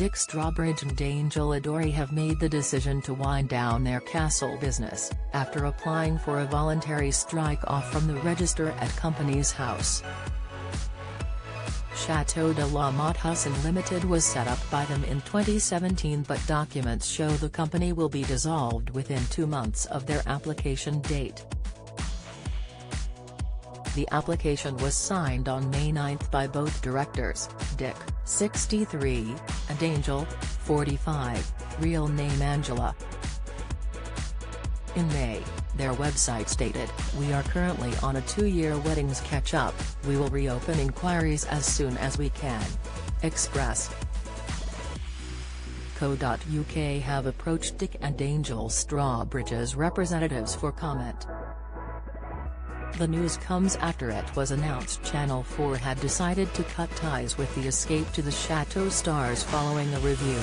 Dick Strawbridge and Angel Adori have made the decision to wind down their castle business, after applying for a voluntary strike-off from the register at Companies House. Chateau de la Motte Husson Limited was set up by them in 2017, but documents show the company will be dissolved within 2 months of their application date. The application was signed on May 9 by both directors, Dick, 63, and Angel, 45, real name Angela. In May, their website stated, "We are currently on a 2-year weddings catch-up, we will reopen inquiries as soon as we can. Express. Co.uk have approached Dick and Angel Strawbridge's representatives for comment." The news comes after it was announced Channel 4 had decided to cut ties with the Escape to the Chateau stars following a review.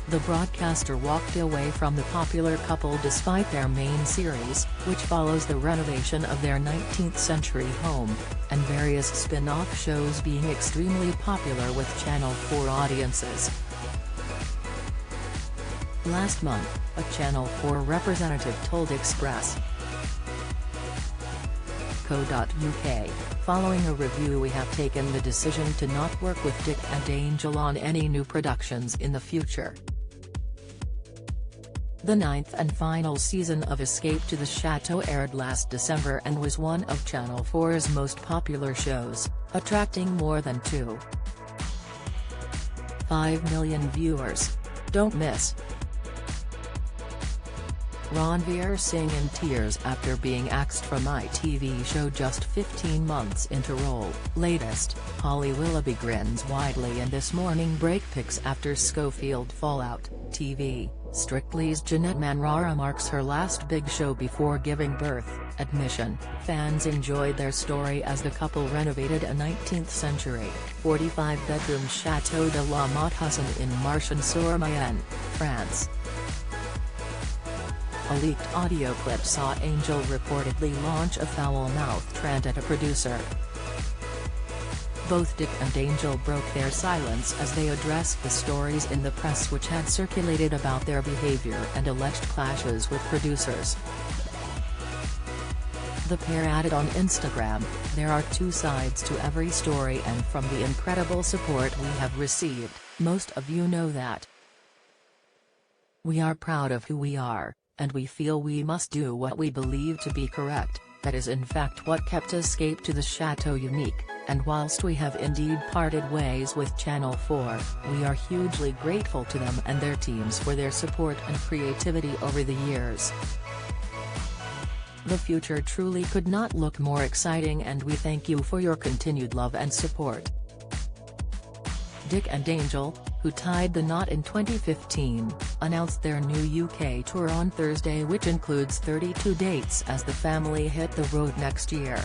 The broadcaster walked away from the popular couple despite their main series, which follows the renovation of their 19th-century home, and various spin-off shows being extremely popular with Channel 4 audiences. Last month, a Channel 4 representative told Express. Co.uk, following a review we have taken the decision to not work with Dick and Angel on any new productions in the future. The 9th and final season of Escape to the Chateau aired last December and was one of Channel 4's most popular shows, attracting more than 2.5 million viewers. Don't miss. Ranveer Singh in tears after being axed from ITV show just 15 months into role. Latest, Holly Willoughby grins widely in This Morning break pics after Schofield fallout. TV, Strictly's Jeanette Manrara marks her last big show before giving birth. Admission, fans enjoyed their story as the couple renovated a 19th-century, 45-bedroom Chateau de la Motte Husson in Marchand-sur-Mayenne, France. A leaked audio clip saw Angel reportedly launch a foul-mouthed rant at a producer. Both Dick and Angel broke their silence as they addressed the stories in the press which had circulated about their behavior and alleged clashes with producers. The pair added on Instagram, "There are two sides to every story, and from the incredible support we have received, most of you know that. We are proud of who we are, and we feel we must do what we believe to be correct. That is in fact what kept Escape to the Chateau unique, and whilst we have indeed parted ways with Channel 4, we are hugely grateful to them and their teams for their support and creativity over the years. The future truly could not look more exciting, and we thank you for your continued love and support." Dick and Angel, who tied the knot in 2015, announced their new UK tour on Thursday, which includes 32 dates as the family hit the road next year.